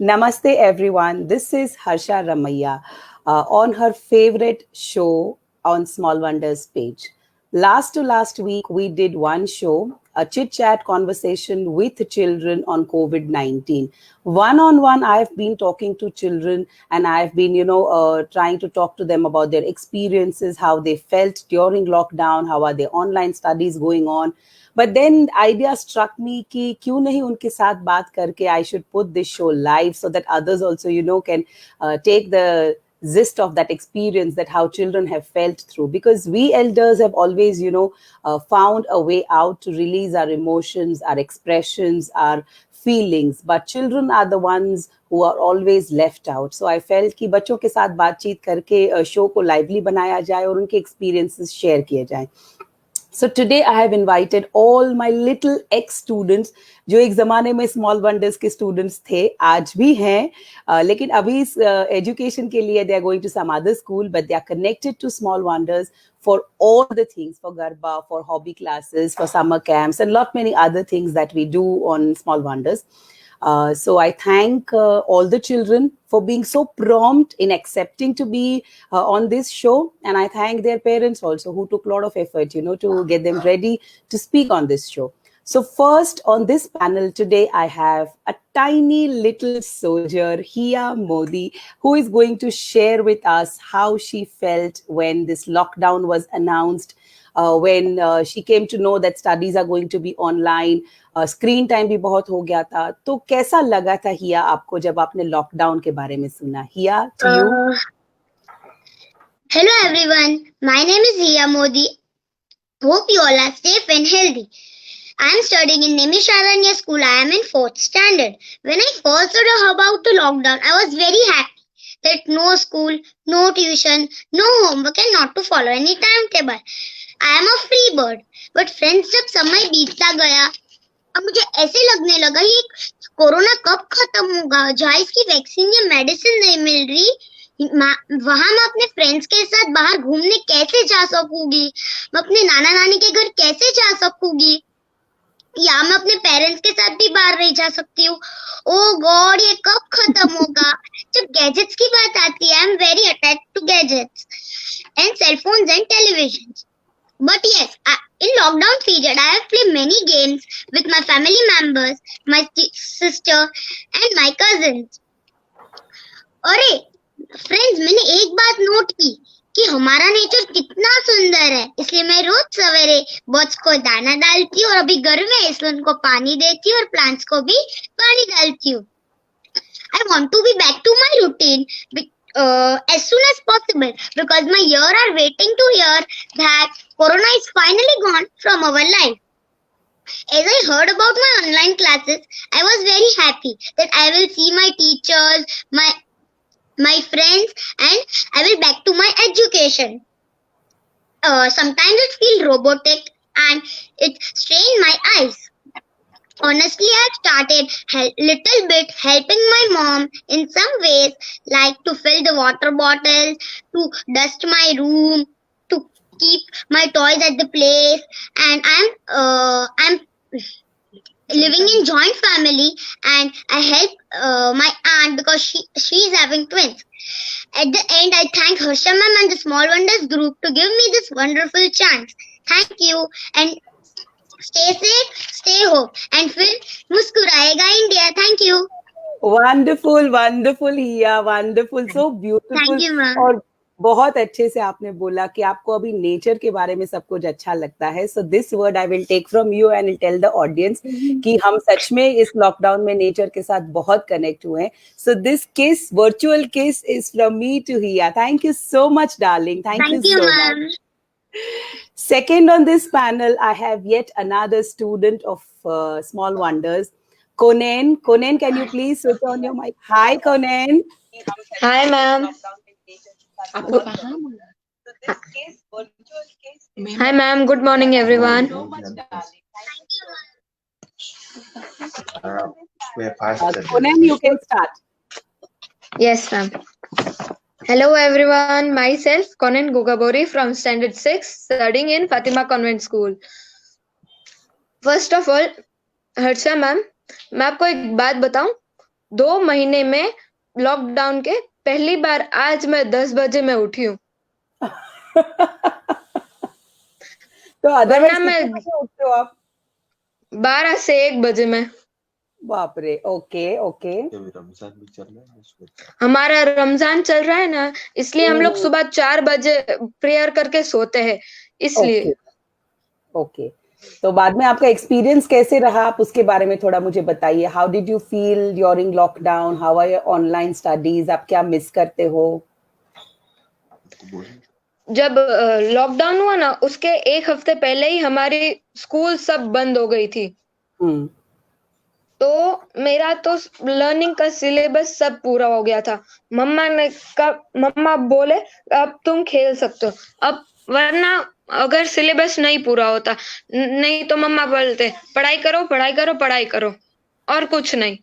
Namaste, everyone. This is Harsha Ramaiya on her favorite show on Small Wonders page. Last to last week, we did one show, a chit chat conversation with children on COVID 19. One on one, I've been talking to children and I've been, trying to talk to them about their experiences, how they felt during lockdown, how are their online studies going on. But then idea struck me कि क्यों नहीं उनके साथ बात करके I should put this show live so that others also can take the gist of that experience, that how children have felt through, because we elders have always found a way out to release our emotions, our expressions, our feelings, but children are the ones who are always left out. So I felt कि बच्चों के साथ बातचीत करके show को lively बनाया जाए और उनके experiences शेयर किए जाए. So today I have invited all my little ex-students जो एक ज़माने में स्मॉल वंडर्स के स्टूडेंट्स थे, आज भी हैं, लेकिन अभी इस एजुकेशन के लिए they are going to some other school, but they are connected to small wonders for all the things, for Garba, for hobby classes, for summer camps, and lot many other things that we do on Small Wonders. So I thank all the children for being so prompt in accepting to be on this show. And I thank their parents also who took a lot of effort, to get them ready to speak on this show. So first on this panel today, I have a tiny little soldier, Hiya Modi, who is going to share with us how she felt when this lockdown was announced, when she came to know that studies are going to be online. Screen time भी बहुत हो गया था, तो कैसा लगा था हिया आपको जब आपने लॉकडाउन के बारे में सुना? हिया, to you. Hello everyone, my name is Hiya Modi. Hope you all are safe and healthy. I am studying in Nimisharanya School. I am in 4th standard. When I first heard about the lockdown, I was very happy that no school, no tuition, no homework and not to follow any timetable. I am a free bird. But friends, जब समय बीतता गया, अब मुझे ऐसे लगने लगा ये कोरोना कब खत्म होगा, जहाँ इसकी वैक्सीन या मेडिसिन नहीं मिल रही, वहां मैं अपने फ्रेंड्स के साथ बाहर घूमने कैसे जा सकूंगी, मैं अपने नाना नानी के घर कैसे जा सकूंगी, या मैं अपने पेरेंट्स के साथ भी बाहर नहीं जा सकती हूँ. ओ गॉड, ये कब खत्म होगा. जब गैजेट्स की बात आती है, I am very attached to gadgets and cellphones and television. But yes, in lockdown period, I have played many games with my family members, my sister and my cousins. अरे फ्रेंड्स, मैंने एक बात note की कि हमारा nature कितना सुंदर है, इसलिए मैं रोज सवेरे बर्ड्स को दाना डालती हूँ और अभी गर्मी है इसलिए उनको पानी देती हूँ और प्लांट्स को भी पानी डालती हूँ. I want to be back to my routine as soon as possible because my ear are waiting to hear that Corona is finally gone from our life. As I heard about my online classes, I was very happy that I will see my teachers, my friends, and I will back to my education. Sometimes it feels robotic and it strained my eyes. Honestly, I've started little bit helping my mom in some ways, like to fill the water bottle, to dust my room, to keep my toys at the place, and I'm living in joint family, and I help my aunt because she's having twins. At the end, I thank Harsha ma'am and the Small Wonders group to give me this wonderful chance. Thank you and stay safe, stay home, and फिर मुस्कुराएगा India. Thank you. Wonderful, wonderful हिया, wonderful, so beautiful. Thank you ma'am. और बहुत अच्छे से आपने बोला कि आपको अभी नेचर के बारे में सब कुछ अच्छा लगता है. So this word I will take from you and tell the audience कि हम सच में इस लॉकडाउन में नेचर के साथ बहुत कनेक्ट हुए हैं. So this kiss, virtual kiss, is from me to Hiya. Thank you so much, darling. Thank you so ma'am. much. Second on this panel, I have yet another student of Small Wonders, Konen. Konen, can you please switch on your mic? Hi, Konen. Hi, ma'am. Hi, ma'am. Good morning, everyone. Konen, you can start. Yes, ma'am. Hello, everyone. Myself, Konen Gogabori from Standard 6, studying in Fatima Convent School. First of all, Harsha ma'am, मैं आपको एक बात बताऊं, 2 महीने में lockdown के पहली बार आज मैं 10 बजे में उठी हूँ। तो अदरवाइज वरना मैं कितने बजे उठते हो आप? 12 से 1 बजे में। बाप रे, ओके ओके। हमारा रमजान चल रहा है ना, इसलिए हम लोग सुबह 4 बजे प्रेयर करके सोते हैं, इसलिए। Okay okay. तो बाद में आपका एक्सपीरियंस कैसे रहा, आप उसके बारे में थोड़ा मुझे बताइए। How did you feel during lockdown? How are your online studies? आप क्या मिस करते हो? जब लॉकडाउन हुआ ना, उसके 1 हफ्ते पहले ही हमारी स्कूल सब बंद हो गई थी। हम्म। तो मेरा तो लर्निंग का सिलेबस सब पूरा हो गया था। मम्मा बोले अब तुम खेल सकते हो। अब वरना अगर सिलेबस नहीं पूरा होता, नहीं तो मम्मा बोलते पढ़ाई करो, पढ़ाई करो, पढ़ाई करो, और कुछ नहीं।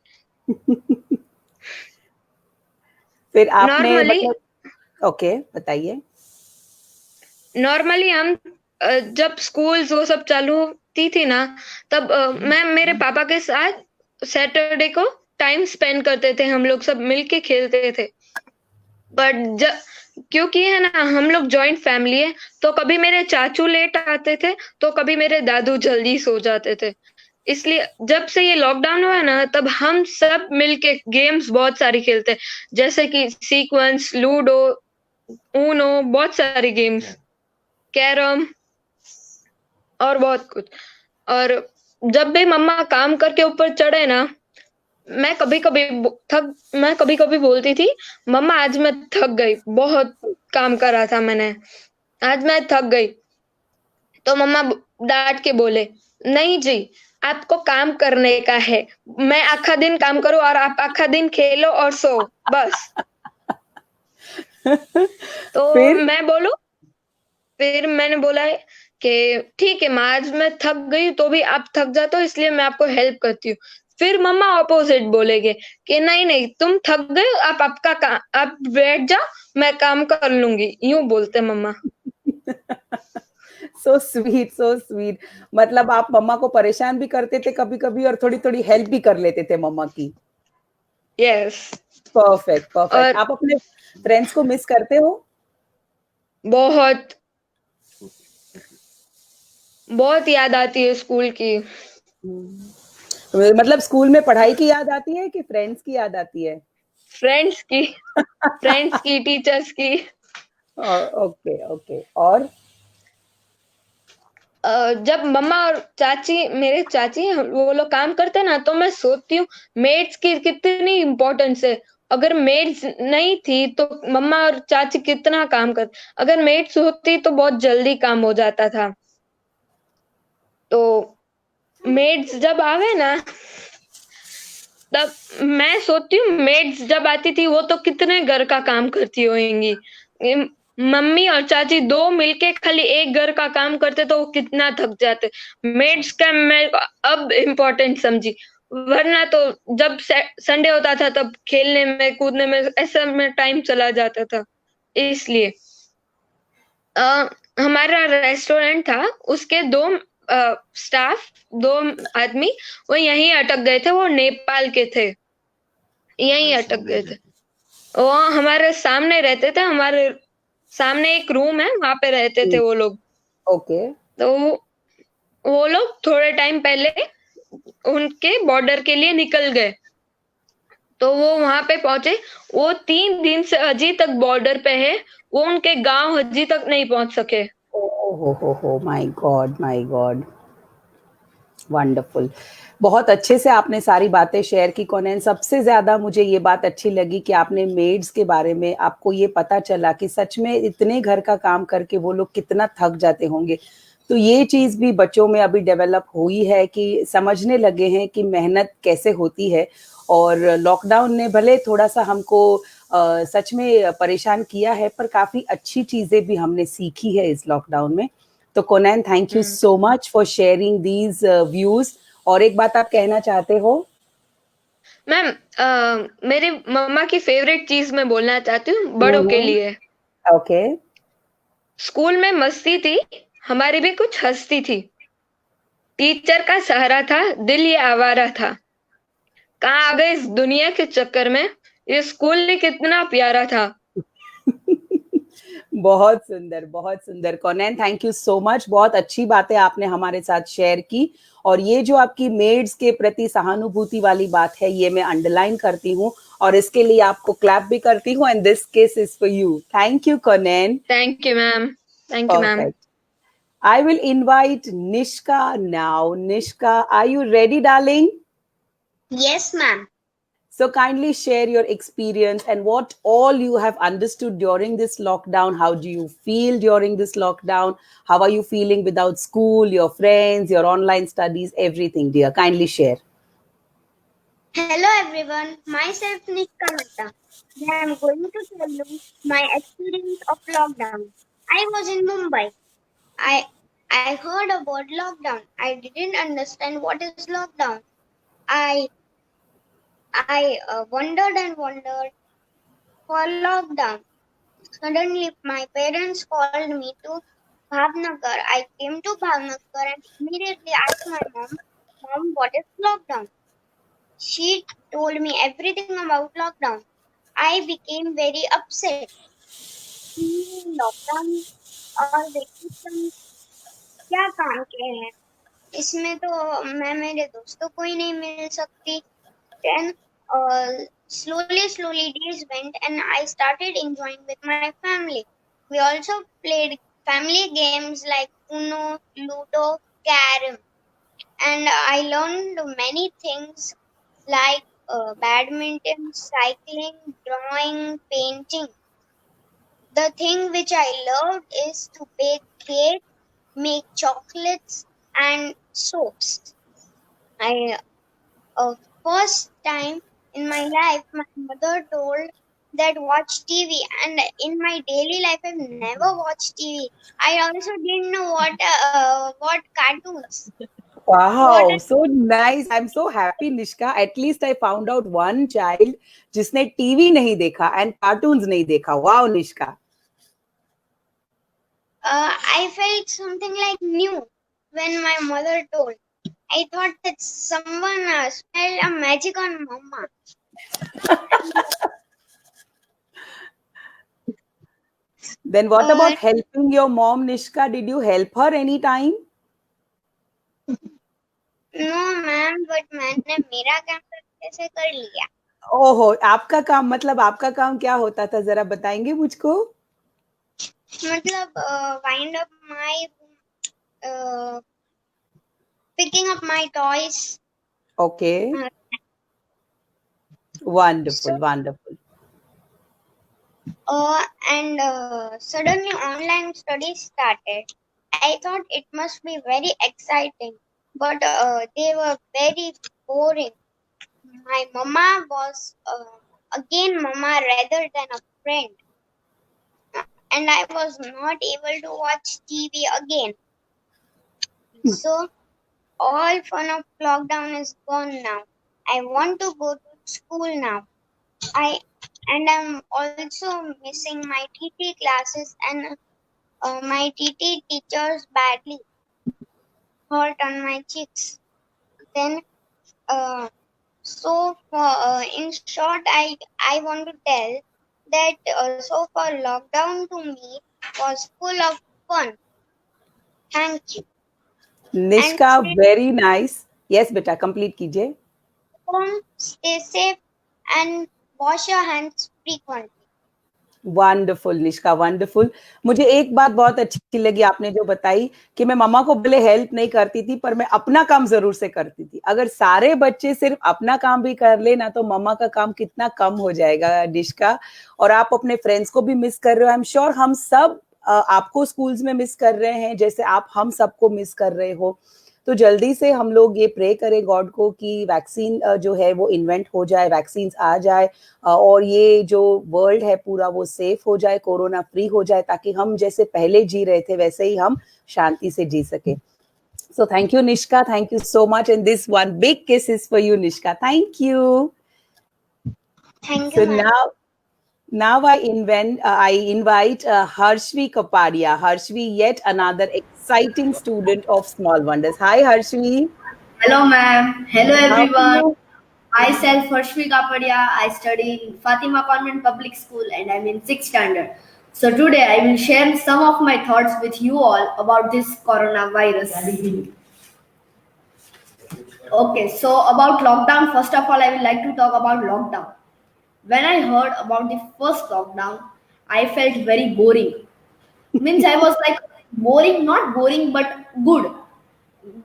फिर आपने नॉर्मली मतलब ओके बताइए। नॉर्मली हम जब स्कूल्स वो सब चालू होती थी ना, तब मैं मेरे पापा के साथ सैटरडे को टाइम स्पेंड करते थे, हम लोग सब मिलके खेलते थे। बट जब क्योंकि है ना हम लोग जॉइंट फैमिली है, तो कभी मेरे चाचू लेट आते थे, तो कभी मेरे दादू जल्दी सो जाते थे। इसलिए जब से ये लॉकडाउन हुआ ना, तब हम सब मिलके गेम्स बहुत सारी खेलते हैं, जैसे कि सीक्वेंस, लूडो, ऊनो, बहुत सारी गेम्स, कैरम और बहुत कुछ। और जब भी मम्मा काम करके ऊपर चढ़े ना, मैं कभी कभी मैं कभी कभी बोलती थी, मम्मा आज मैं थक गई, बहुत काम करा था मैंने, आज मैं थक गई। तो मम्मा डांट के बोले, नहीं जी, आपको काम करने का है। मैं आखा दिन काम करूं और आप आखा दिन खेलो और सो, बस। तो फिर मैं बोलूं, फिर मैंने बोला है कि ठीक है माँ, आज मैं थक गई तो भी आप थक जाते हो, इसलिए मैं आपको हेल्प करती हूँ। फिर मम्मा ऑपोजिट बोलेगे कि नहीं नहीं, तुम थक गए, आप आपका काम, आप बैठ जाओ, मैं काम कर लूंगी, यूं बोलते मम्मा। So sweet so sweet. मतलब आप मम्मा को परेशान भी करते थे कभी कभी और थोड़ी थोड़ी हेल्प भी कर लेते थे मम्मा की। यस। Perfect perfect. और आप अपने फ्रेंड्स को मिस करते हो? बहुत बहुत याद आती है स्कूल की। मतलब स्कूल में पढ़ाई की याद आती है कि फ्रेंड्स की याद आती है? फ्रेंड्स की, फ्रेंड्स की, टीचर्स की। Okay okay. और जब मम्मा और चाची, मेरे चाची वो लोग काम करते ना, तो मैं सोचती हूँ मेड्स की कितनी इम्पोर्टेंस है। अगर मेड्स नहीं थी तो मम्मा और चाची कितना काम कर, अगर मेड्स होती तो बहुत जल्दी काम हो जाता था। तो मेड्स जब आवे ना, तब मैं सोचती हूँ मेड्स जब आती थी वो तो कितने घर का काम करती होंगी। मम्मी और चाची दो मिलके खाली एक घर का काम करते तो वो कितना थक जाते। मेड्स का मैं अब इम्पोर्टेंट समझी, वरना तो जब संडे होता था तब खेलने में कूदने में ऐसा में टाइम चला जाता था। इसलिए हमारा रेस्टोरेंट था, उसके दो स्टाफ, दो आदमी वो यहीं अटक गए थे, वो नेपाल के थे, यहीं अटक गए थे। वो हमारे सामने रहते थे, हमारे सामने एक रूम है, वहां पे रहते थे वो लोग। ओके तो वो लोग थोड़े टाइम पहले उनके बॉर्डर के लिए निकल गए, तो वो वहां पे पहुंचे। वो 3 दिन से अजी तक बॉर्डर पे है, वो उनके गांव अजी तक नहीं पहुंच सके। हो my God my God. Wonderful. बहुत अच्छे से आपने सारी बातें शेयर की कौनैन। सबसे ज्यादा मुझे ये बात अच्छी लगी कि आपने मेड्स के बारे में, आपको ये पता चला कि सच में इतने घर का काम करके वो लोग कितना थक जाते होंगे। तो ये चीज भी बच्चों में अभी डेवलप हुई है कि समझने लगे हैं कि मेहनत कैसे होती है। और लॉकडाउन ने भले थोड़ा सा हमको सच में परेशान किया है, पर काफी अच्छी चीजें भी हमने सीखी है इस लॉकडाउन में। तो Konain, thank you so much for sharing these views. और एक बात आप कहना चाहते हो? मैम, मेरी मम्मा की फेवरेट चीज मैं बोलना चाहती हूँ बड़ों के लिए। ओके। स्कूल में मस्ती थी, हमारी भी कुछ हस्ती थी। टीचर का सहारा था, दिल ये आवारा था। कहाँ आ गए इस दुनिया के चक्कर में, ये स्कूल ही कितना प्यारा था। बहुत सुंदर, बहुत सुंदर। कॉनेन, थैंक यू सो मच। बहुत अच्छी बातें आपने हमारे साथ शेयर की, और ये जो आपकी मेड्स के प्रति सहानुभूति वाली बात है, ये मैं अंडरलाइन करती हूँ, और इसके लिए आपको क्लैप भी करती हूँ। And this case is for you. Thank you Konain. Thank you ma'am, thank you ma'am. Perfect. I will invite Nishka now. Nishka, are you ready, darling? Yes, ma'am. So kindly share your experience and what all you have understood during this lockdown. How do you feel during this lockdown? How are you feeling without school, your friends, your online studies, everything, dear? Kindly share. Hello everyone, myself Nishka Mehta. I am going to tell you my experience of lockdown. I was in Mumbai. I I heard about lockdown. I didn't understand what is lockdown. I I wondered and wondered for lockdown. Suddenly my parents called me to Bhavnagar. I came to Bhavnagar and immediately asked my mom, what is lockdown? She told me everything about lockdown. I became very upset. Lockdown और vacation क्या काम के हैं? इसमें तो मैं मेरे दोस्तों को ही नहीं मिल सकती. Then slowly days went and I started enjoying with my family. We also played family games like Uno, Ludo, Carrom, and I learned many things like badminton, cycling, drawing, painting. The thing which I loved is to bake cake, make chocolates and soaps. I first time in my life, my mother told that watch TV, and in my daily life, I've never watched TV. I also didn't know what cartoons. Wow, so nice. I'm so happy, Nishka. At least I found out one child जिसने TV नहीं देखा and cartoons नहीं देखा. Wow, Nishka. I felt something like new when my mother told. I thought that someone spelled a magic on Mama. Then what about helping your mom, Nishka? Did you help her anytime? No, ma'am, but मैंने मेरा काम कैसे कर लिया. ओहो, आपका काम मतलब आपका काम क्या होता था, जरा बताएंगे मुझको? मतलब wind up my picking up my toys. Okay. Wonderful, wonderful. And suddenly online studies started. I thought it must be very exciting, but they were very boring. My mama was again mama rather than a friend, and I was not able to watch TV again. So all fun of lockdown is gone now. I want to go to school now. I'm also missing my TT classes and my TT teachers badly. Hurt on my cheeks. Then in short, I want to tell that so far lockdown to me was full of fun. Thank you. Nishka, very nice. Yes, beta, complete कीजिए. Stay safe and wash your hands frequently. Wonderful Nishka, wonderful. मुझे एक बात बहुत अच्छी लगी आपने जो बताई कि मैं मम्मा को भले हेल्प नहीं करती थी पर मैं अपना काम जरूर से करती थी. अगर सारे बच्चे सिर्फ अपना काम भी कर ले ना तो मम्मा का काम कितना कम हो जाएगा निष्का. और आप अपने फ्रेंड्स को भी मिस कर रहे हो. आई एम श्योर हम सब आपको स्कूल्स में मिस कर रहे हैं जैसे आप हम सबको मिस कर रहे हो. तो जल्दी से हम लोग ये प्रे करें गॉड को कि वैक्सीन जो है वो इन्वेंट हो जाए, वैक्सीन आ जाए और ये जो वर्ल्ड है पूरा वो सेफ हो जाए, कोरोना फ्री हो जाए ताकि हम जैसे पहले जी रहे थे वैसे ही हम शांति से जी सके. So thank you Nishka, thank you so much, and this one big kiss is for you Nishka. Thank you. Thank you. So now I invite Harshvi Kapadia. Harshvi, yet another exciting student of Small Wonders. Hi Harshvi. Hello ma'am. Hello everyone. Myself, Harshvi Kapadia. I study in Fatima Convent Public School and I'm in 6th standard. So today I will share some of my thoughts with you all about this coronavirus. Okay, so about lockdown, first of all, I would like to talk about lockdown. When I heard about the first lockdown, I felt very boring. Means I was like boring, not boring, but good.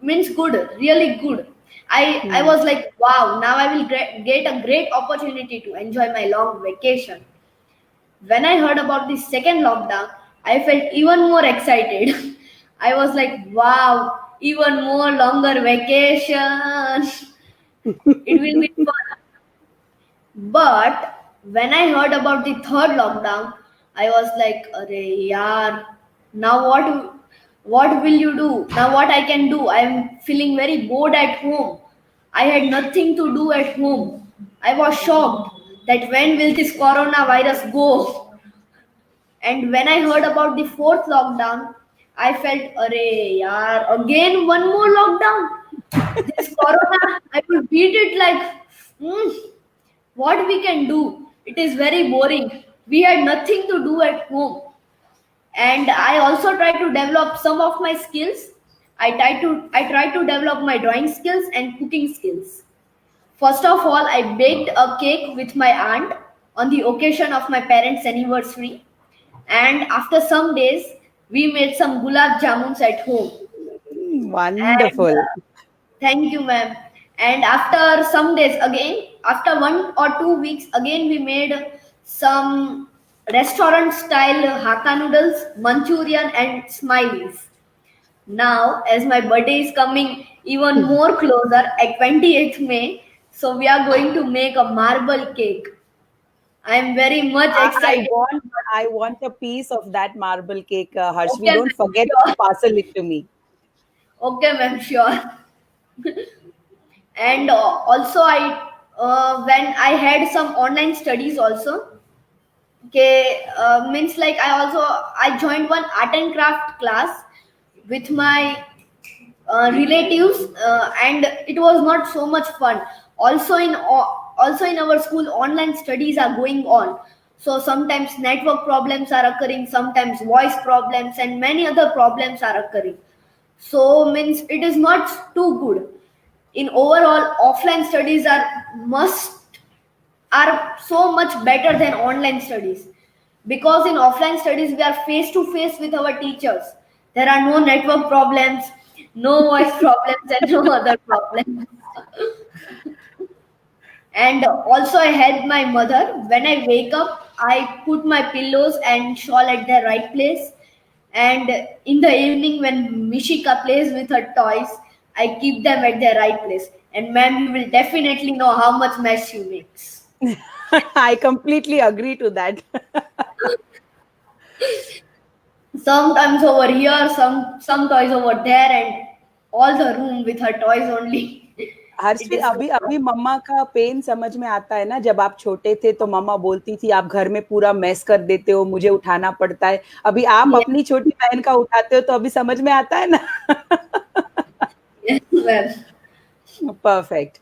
Means good, really good. I Hmm. was like, wow, now I will get a great opportunity to enjoy my long vacation. When I heard about the second lockdown, I felt even more excited. I was like, wow, even more longer vacation. It will be fun. But when I heard about the third lockdown, I was like, "Arey yaar, now what will you do? Now what I can do? I'm feeling very bored at home. I had nothing to do at home. I was shocked that when will this coronavirus go? And when I heard about the fourth lockdown, I felt, "Arey yaar, again one more lockdown. This corona, I will beat it like." Hmm, what we can do, it is very boring. We had nothing to do at home, and I also try to develop some of my skills. I try to develop my drawing skills and cooking skills. First of all, I baked a cake with my aunt on the occasion of my parents anniversary, and after some days we made some gulab jamuns at home. And Wonderful. thank you, ma'am. And after some days again, after 1 or 2 weeks, again we made some restaurant style Hakka noodles, Manchurian, and smileys. Now, as my birthday is coming even more closer at 28th May, so we are going to make a marble cake. I am very much I I excited. want I want a piece of that marble cake, Harshvi. Okay, Don't ma'am, forget to sure. parcel it to me. Okay, ma'am, sure. And also, when I had some online studies also. Okay, means like I joined one art and craft class with my relatives, and it was not so much fun. Also in our school, online studies are going on. So sometimes network problems are occurring, sometimes voice problems, and many other problems are occurring. So means it is not too good. In overall, offline studies are so much better than online studies, because in offline studies we are face to face with our teachers. There are no network problems, no voice problems, and no other problems. And also I help my mother. When I wake up, I put my pillows and shawl at the right place, and in the evening when Mishika plays with her toys, I keep them at their right place. And ma'am, you will definitely know how much mess she makes. I completely agree to that. Sometimes over here, some toys over there, and all the room with her toys only. It हर्षवी, is so अभी अभी मम्मा का pen समझ में आता है ना। जब आप छोटे थे तो मम्मा बोलती थी आप घर में पूरा मेस कर देते हो, मुझे उठाना पड़ता है। अभी आप yes, अपनी छोटी बहन का उठाते हो तो अभी समझ में आता है ना। yes, well. Perfect.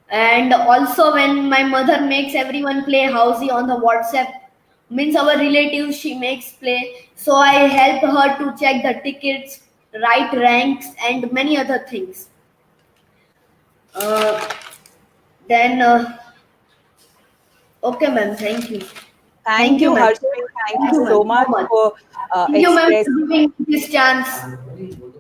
And also when my mother makes everyone play housey on the WhatsApp, means our relatives she makes play. So I help her to check the tickets, write ranks, and many other things. Uh, then okay, ma'am. Thank you. Thank Thank you, you, ma'am. Harshvi. Thank Thank you you, so ma'am, so much much. for Thank you, ma'am, express. for giving me this chance.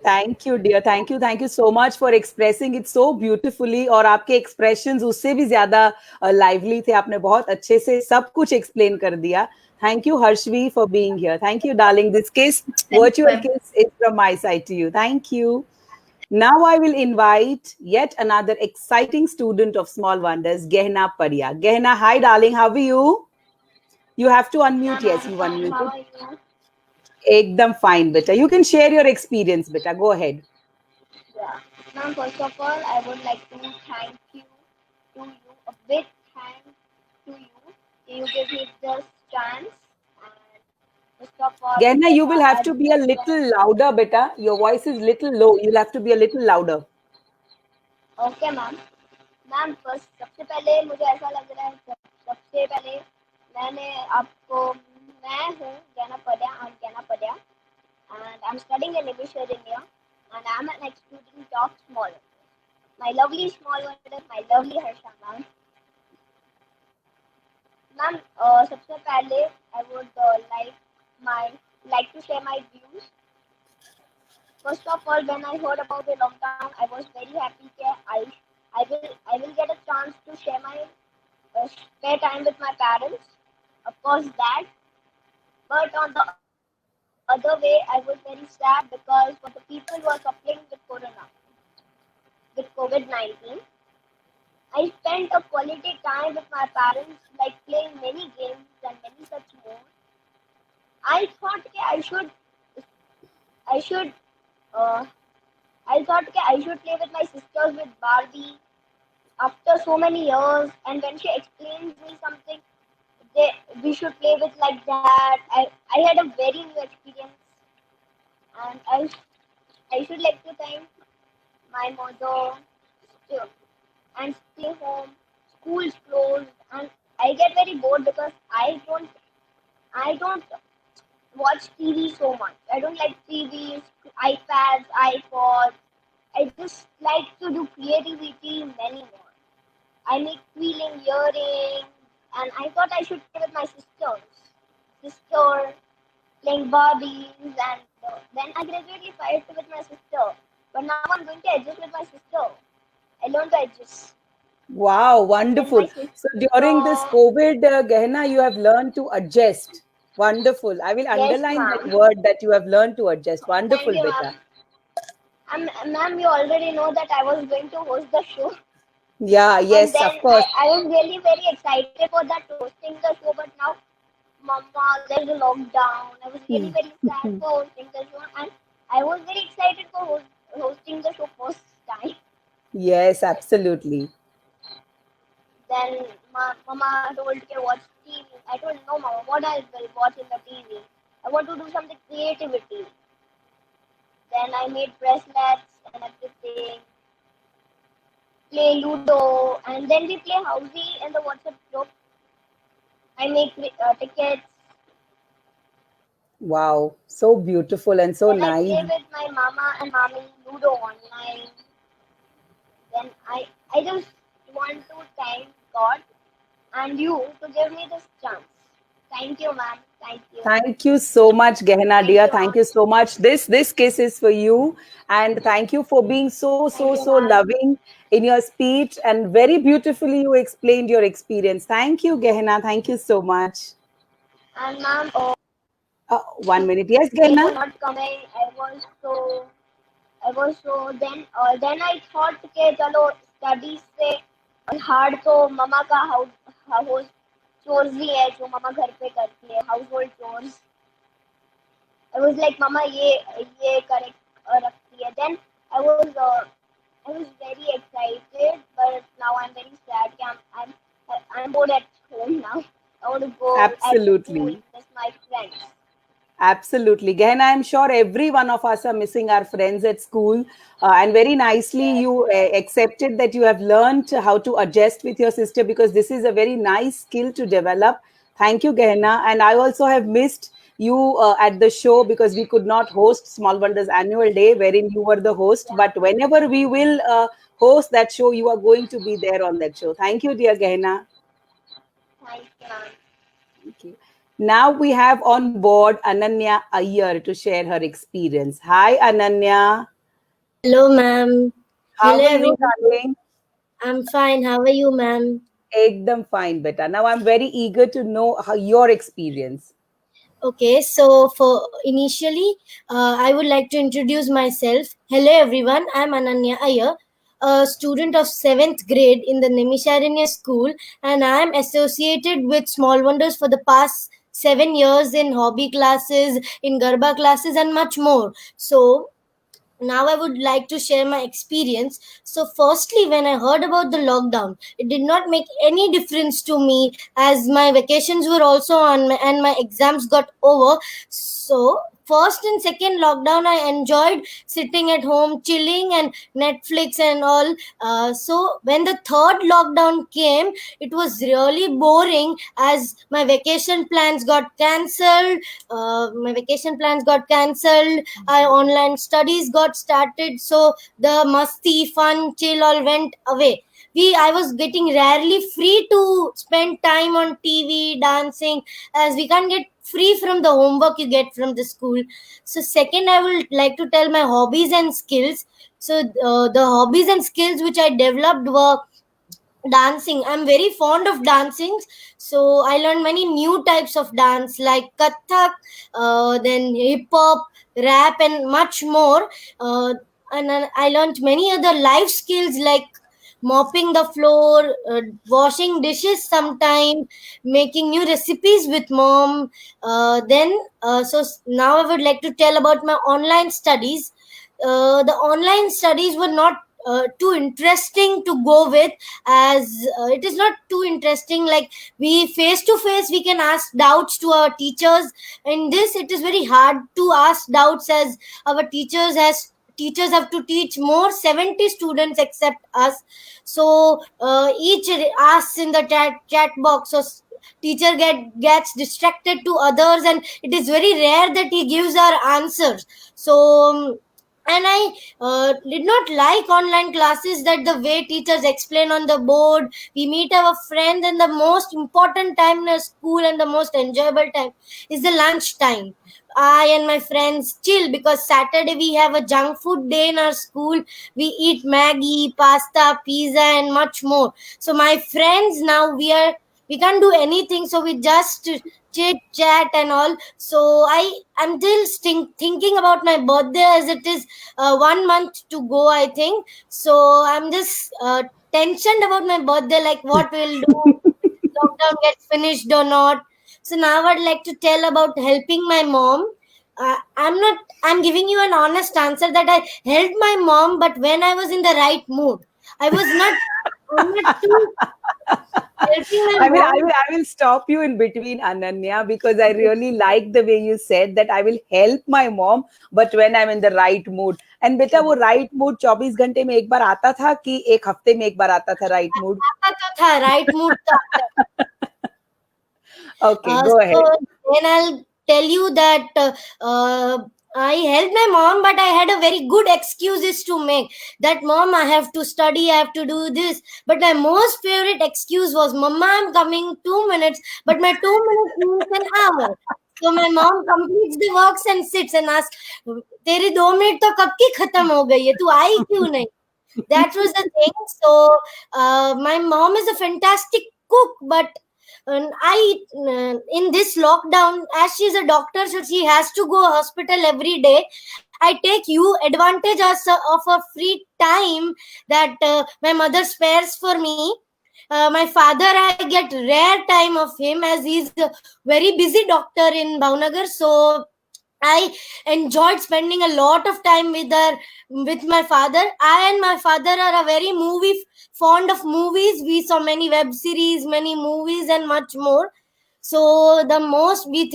Thank you dear, thank you so much for expressing it so beautifully. और आपके expressions उससे भी ज्यादा lively थे। आपने बहुत अच्छे से सब कुछ एक्सप्लेन कर दिया। Thank you Harshvi for being here. Thank you darling. This kiss, Thank you, virtual ma'am. kiss is from my side to you. Thank you. Now I will invite yet another exciting student of Small Wonders, Gehna Paria. Gehna, hi darling, how are you? You have to unmute. Yes, you unmuted. Ekdam fine, beta. You can share your experience, beta. Go ahead. Yeah. Ma'am, first of all, I would like to thank you to you, a big thank to you. You give me this chance. And first of all, Gehna, you will have I to would be a like little louder, beta. Your voice is little low. You'll have to be a little louder. okay, ma'am. Ma'am first सबसे पहले मुझे ऐसा लग रहा है सबसे पहले मैंने आपको मैं हूँ ज्ञाना पड्या and I'm studying in Nimisharanya and I'm an ex-student of Small Wonders. My lovely Small Wonders, my lovely Harsha ma'am. Ma'am, सबसे पहले I would like to share my views. First of all, when I heard about the lockdown, I was very happy that I will get a chance to share my spare time with my parents. Of course that, but on the other way, I was very sad because for the people who are suffering with COVID-19, I spent a quality time with my parents, like playing many games and many such more. I thought that I should, uh, I thought that I should play with my sisters with Barbie after so many years. And when she explains me something, we should play with like that. I had a very new experience, and I should like to thank my mother still and stay home. School's closed, and I get very bored because I don't watch TV so much. I don't like TVs, iPads, iPods. I just like to do creativity many more. I make quilling earrings, and I thought I should play with my sister playing Barbies, and then I gradually fight with my sister. But now I'm going to adjust with my sister. I learned to adjust. Wow, wonderful. So during this COVID, Gehna, you have learned to adjust. Wonderful. I will underline that ma'am. word that you have learned to adjust. Wonderful, Thank you, beta. Ma'am, you already know that I was going to host the show. Yeah, yes, And then of course. I was really very excited for that hosting the show, but now, Mama, there's a lockdown. I was really very sad for hosting the show, and I was very excited for hosting the show first time. Yes, absolutely. Then Mama told me to watch TV. I told no, Mama, what I will watch in the TV. I want to do something creativity. Then I made bracelets and everything. Play Ludo, and then we play Housey in the WhatsApp group. I make tickets. Wow, so beautiful and so Then I nice. play with my mama and mommy Ludo online. Then I just want to thank God and you to give me this chance. Thank you, ma'am. Thank you. Thank you so much, Gehna dear. you, Thank ma'am. you so much. This kiss is for you, and thank you for being so Thank you, so ma'am. loving in your speech, and very beautifully you explained your experience. Thank you, Gehna. Thank you so much. And ma'am, 1 minute, yes, they were Gehna. not coming. Then I thought कि चलो studies से hard तो मम्मा का house chores ही है जो मम्मा घर पे करती है, household chores. I was like मम्मा ये correct रखती है. Then I was very excited, but now I'm very sad. I'm bored at home now. I want to go at Absolutely. school with my friends. Absolutely. Gehna, I'm sure every one of us are missing our friends at school. And very nicely, you accepted that you have learned how to adjust with your sister, because this is a very nice skill to develop. Thank you, Gehna. And I also have missed you at the show because we could not host Small Wonders Annual Day, wherein you were the host. But whenever we will host that show, you are going to be there on that show. Thank you, dear Gehna. Thank you, ma'am. Thank you. Now we have on board Ananya Iyer to share her experience. Hi, Ananya. Hello, ma'am. How Hello, are you, everyone. darling? I'm fine. How are you, ma'am? Ekdam fine, beta. Now I'm very eager to know how your experience. Okay, so for initially, I would like to introduce myself. Hello, everyone. I'm Ananya Iyer, a student of 7th grade in the Nimisharanya school, and I'm associated with Small Wonders for the past 7 years in hobby classes, in Garba classes, and much more. So now I would like to share my experience. So firstly, when I heard about the lockdown, it did not make any difference to me as my vacations were also on and my exams got over. So first and second lockdown, I enjoyed sitting at home, chilling and Netflix and all. So when the third lockdown came, it was really boring as my vacation plans got cancelled. Online studies got started. So the musty, fun, chill all went away. I was getting rarely free to spend time on TV, dancing, as we can't get free from the homework you get from the school. So second, I would like to tell my hobbies and skills. So the hobbies and skills which I developed were dancing. I'm very fond of dancing, so I learned many new types of dance like Kathak, then hip hop, rap, and much more. And then I learned many other life skills like mopping the floor, washing dishes sometime, making new recipes with mom. Now I would like to tell about my online studies. The online studies were not too interesting to go with, as it is not too interesting. Like, we face to face we can ask doubts to our teachers. In this, it is very hard to ask doubts, as our teachers have to teach more 70 students except us. So each asks in the chat box, so teacher gets distracted to others, and it is very rare that he gives our answers. So and I did not like online classes, that the way teachers explain on the board, we meet our friends, and the most important time in a school and the most enjoyable time is the lunch time. I and my friends chill because Saturday we have a junk food day in our school. We eat Maggie, pasta, pizza, and much more. So my friends, now we can't do anything, so we just chit chat and all. So I am still thinking about my birthday, as it is 1 month to go, I think. So I'm just tensioned about my birthday, like what we'll do, lockdown gets finished or not. So now I'd like to tell about helping my mom. I'm giving you an honest answer that I helped my mom, but when I was in the right mood. I'm not too helping my mom. I will stop you in between, Ananya, because I really like the way you said that I will help my mom, but when I'm in the right mood. And बेटा वो right mood 24 घंटे में एक बार आता था कि एक हफ्ते में एक बार आता था right mood? आता तो था, right mood तो आता। Okay, go ahead. Then I'll tell you that I helped my mom, but I had a very good excuses to make. That, mom, I have to study, I have to do this. But my most favorite excuse was, Mama, I'm coming 2 minutes, but my 2 minutes means an hour. So my mom completes the works and sits and asks, तेरी 2 minute तो कब की खत्म हो गई है, तू आई क्यों नहीं? That was the thing. So my mom is a fantastic cook, but in this lockdown, as she's a doctor, so she has to go hospital every day. I take advantage of a free time that my mother spares for me. My father, I get rare time of him, as he's a very busy doctor in Bhavnagar. So I enjoyed spending a lot of time with my father. I and my father are a very fond of movies. We saw many web series, many movies, and much more. So the most we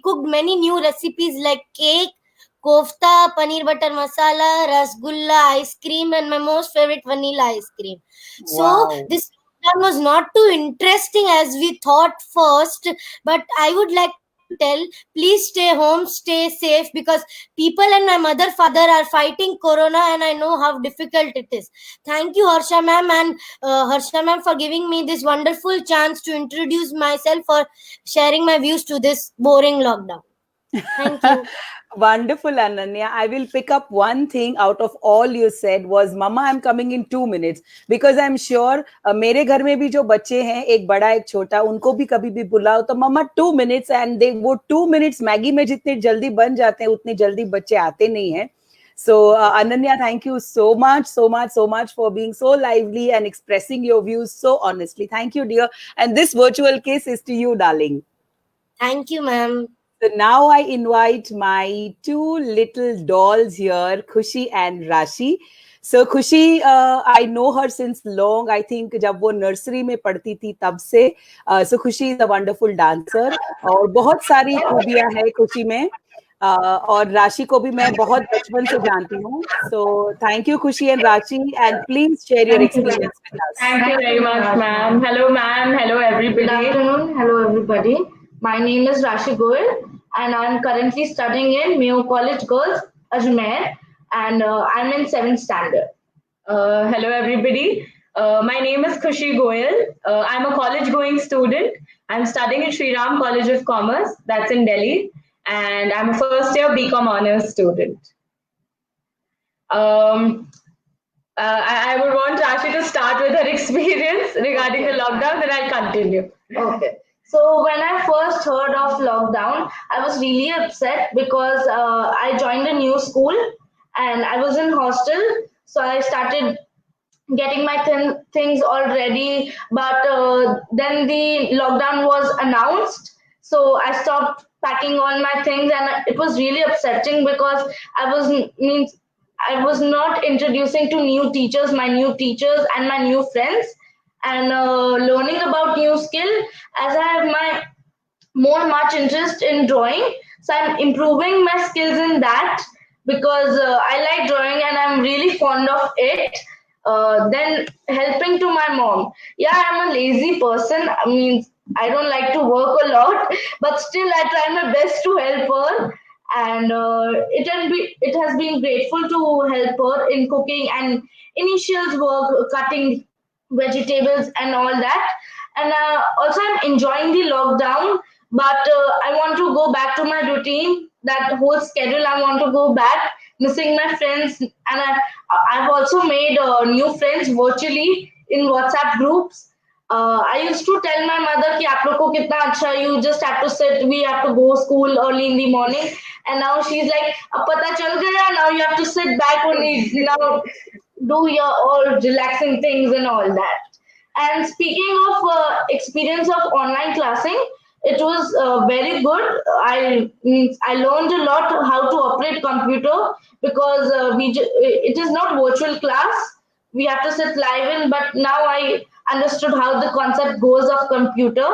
cooked many new recipes like cake, kofta, paneer butter masala, rasgulla, ice cream, and my most favorite, vanilla ice cream. Wow. So this was not too interesting as we thought first, but I would like to tell, please stay home, stay safe, because people and my mother, father are fighting corona, and I know how difficult it is. Thank you, Harsha ma'am, and Harsha ma'am, for giving me this wonderful chance to introduce myself, for sharing my views to this boring lockdown. Thank you. Wonderful, Ananya. I will pick up one thing out of all you said was, Mama, I'm coming in 2 minutes. Because I'm sure मेरे घर में भी जो बच्चे हैं, एक बड़ा एक छोटा, उनको भी कभी भी बुलाओ तो मम्मा 2 minutes, and वो 2 minutes मैगी में जितने जल्दी बन जाते हैं उतने जल्दी बच्चे आते नहीं हैं. So Ananya, thank you so much for being so lively and expressing your views so honestly. Thank you, dear. And this virtual kiss is to you, darling. Thank you, ma'am. So now I invite my 2 little dolls here, Khushi and Rashi. So Khushi, I know her since long. I think जब वो nursery में पढ़ती थी तब से. So Khushi is a wonderful dancer और बहुत सारी खूबियाँ हैं खुशी में. और राशि को भी मैं बहुत बचपन से जानती हूँ. So thank you Khushi and Rashi, and please share your experience with us. Thank you very much, ma'am. Hello, ma'am. Hello, everybody. Good afternoon. Hello, everybody. My name is Rashi Goel, and I'm currently studying in Mayo College Girls, Ajmer, and I'm in 7th standard. Hello, everybody. My name is Khushi Goel. I'm a college-going student. I'm studying in Sri Ram College of Commerce, that's in Delhi, and I'm a first-year BCom honors student. I would want Rashi to start with her experience regarding the lockdown, then I'll continue. Okay. So when I first heard of lockdown, I was really upset because I joined a new school and I was in hostel. So I started getting my things all ready, but then the lockdown was announced. So I stopped packing all my things, and it was really upsetting because I was not introducing to new teachers, my new teachers and my new friends, and learning about new skill as I have much interest in drawing. So I'm improving my skills in that because I like drawing and I'm really fond of it. Then helping to my mom. Yeah, I'm a lazy person. I mean, I don't like to work a lot, but still I try my best to help her. And it has been grateful to help her in cooking and initial work, cutting vegetables and all that. And also I'm enjoying the lockdown, but I want to go back to my routine, that whole schedule. I want to go back, missing my friends, and I've also made new friends virtually in WhatsApp groups. I used to tell my mother कि आप लोग को कितना अच्छा, you just have to sit, we have to go school early in the morning, and now she's like अब पता चल गया, now you have to sit back only, now do your all relaxing things and all that. And speaking of experience of online classing, it was very good. I learned a lot how to operate computer because it is not virtual class. We have to sit live in, but now I understood how the concept goes of computer.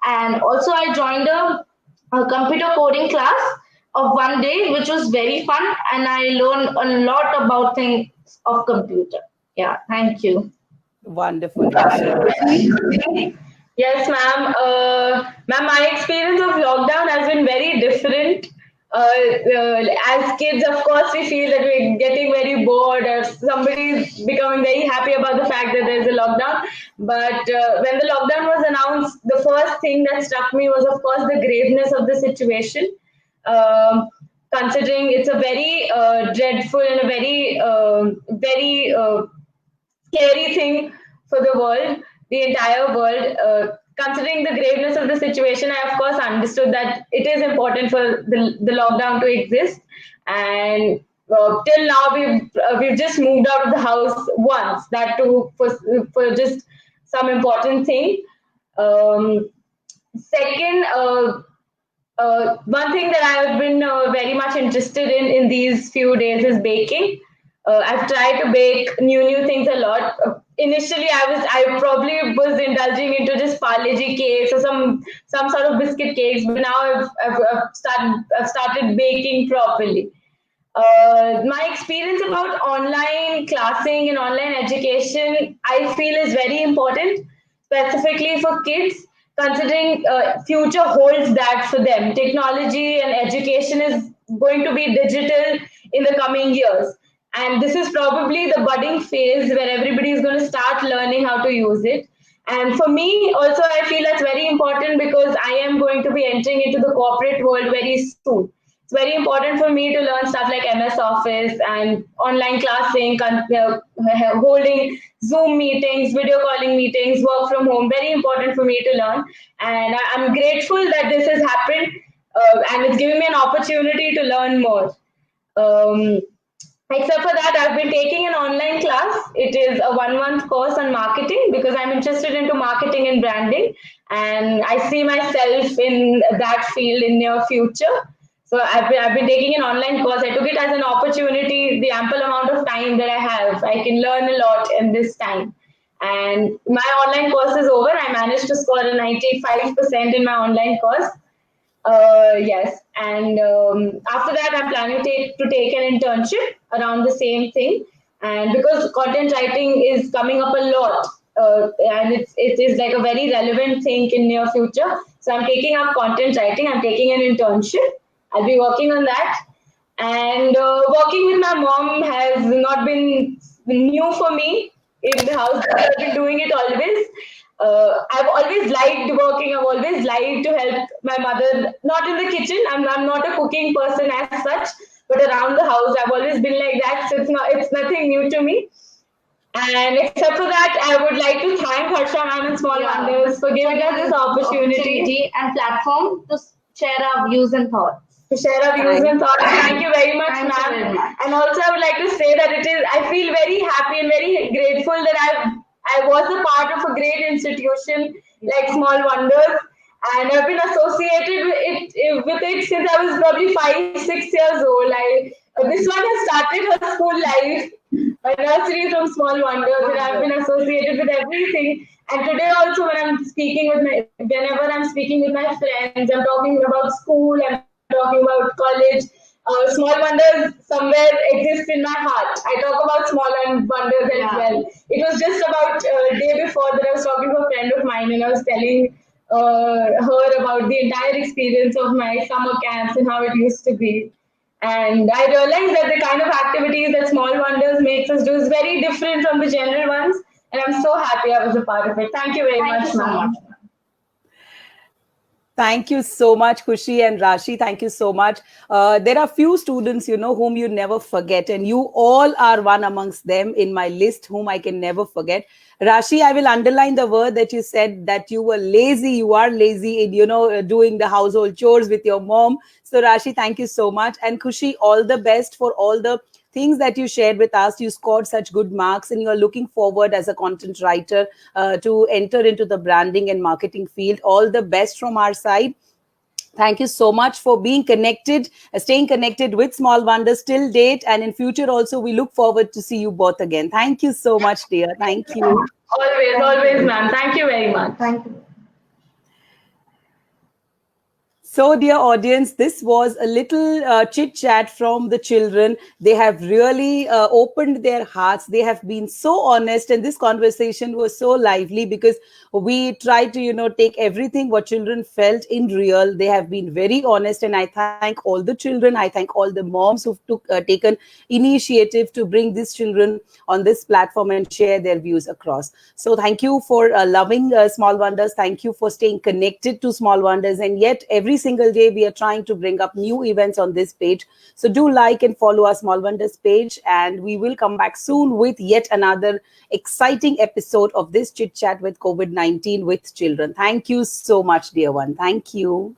And also I joined a computer coding class of 1 day, which was very fun, and I learned a lot about things of computer. Yeah, thank you. Wonderful, Rashi. Yes, ma'am. Ma'am, my experience of lockdown has been very different. As kids, of course, we feel that we're getting very bored, or somebody's becoming very happy about the fact that there's a lockdown. But when the lockdown was announced, the first thing that struck me was, of course, the graveness of the situation. Considering it's a very dreadful and a very scary thing for the world, the entire world. Considering the graveness of the situation, I of course understood that it is important for the lockdown to exist. And till now, we've just moved out of the house once. That too for just some important thing. Second, one thing that I've been very much interested in these few days is baking. I've tried to bake new things a lot. Initially, I probably was indulging into just Parle G cakes or some sort of biscuit cakes, but now I've started baking properly. My experience about online classing and online education, I feel, is very important, specifically for kids, considering future holds that for them. Technology and education is going to be digital in the coming years. And this is probably the budding phase where everybody is going to start learning how to use it. And for me, also, I feel that's very important because I am going to be entering into the corporate world very soon. It's very important for me to learn stuff like MS Office and online classing, holding Zoom meetings, video calling meetings, work from home. Very important for me to learn. And I'm grateful that this has happened and it's giving me an opportunity to learn more. Except for that, I've been taking an online class. It is a 1-month course on marketing because I'm interested into marketing and branding. And I see myself in that field in near future. So I've been taking an online course. I took it as an opportunity, the ample amount of time that I have. I can learn a lot in this time. And my online course is over. I managed to score a 95% in my online course. Yes, and after that, I'm planning to take an internship around the same thing. And because content writing is coming up a lot, and it is like a very relevant thing in near future. So I'm taking up content writing. I'm taking an internship. I'll be working on that. And working with my mom has not been new for me in the house. I've been doing it always. I've always liked working. I've always liked to help my mother, not in the kitchen. I'm not a cooking person as such, but around the house, I've always been like that. So it's nothing new to me. And except for that, I would like to thank Harsha ma'am and Small Wonders for giving us this opportunity and platform to share our views and thoughts. to share our views and thoughts. Thank you very much, ma'am. And also, I would like to say that I feel very happy and very grateful that I was a part of a great institution like Small Wonders, and I've been associated with it since I was probably 5, 6 years old. This one has started her school life, my nursery from Small Wonders, and I've been associated with everything. And today also, whenever I'm speaking with my friends, I'm talking about school, I'm talking about college. Small Wonders somewhere exists in my heart. I talk about Small Wonders as well. It was just about a day before that I was talking to a friend of mine, and I was telling her about the entire experience of my summer camps and how it used to be. And I realized that the kind of activities that Small Wonders makes us do is very different from the general ones. And I'm so happy I was a part of it. Thank you very much, ma'am. Thank you so much, Khushi and Rashi. Thank you so much. There are few students, whom you never forget, and you all are one amongst them in my list, whom I can never forget. Rashi, I will underline the word that you said that you were lazy. You are lazy in, doing the household chores with your mom. So, Rashi, thank you so much. And Khushi, all the best for all the things that you shared with us. You scored such good marks, and you are looking forward as a content writer to enter into the branding and marketing field. All the best from our side. Thank you so much for being connected, staying connected with Small Wonders till date, and in future also. We look forward to see you both again. Thank you so much, dear. Thank you. Always, ma'am. Thank you very much. Thank you. So, dear audience, this was a little chit chat from the children. They have really opened their hearts. They have been so honest, and this conversation was so lively because we tried to, take everything what children felt in real. They have been very honest, and I thank all the children. I thank all the moms who've taken initiative to bring these children on this platform and share their views across. So, thank you for loving Small Wonders. Thank you for staying connected to Small Wonders, and yet every single day we are trying to bring up new events on this page. So do like and follow our Small Wonders page, and we will come back soon with yet another exciting episode of this chit chat with COVID-19 with children. Thank you so much, dear one. Thank you.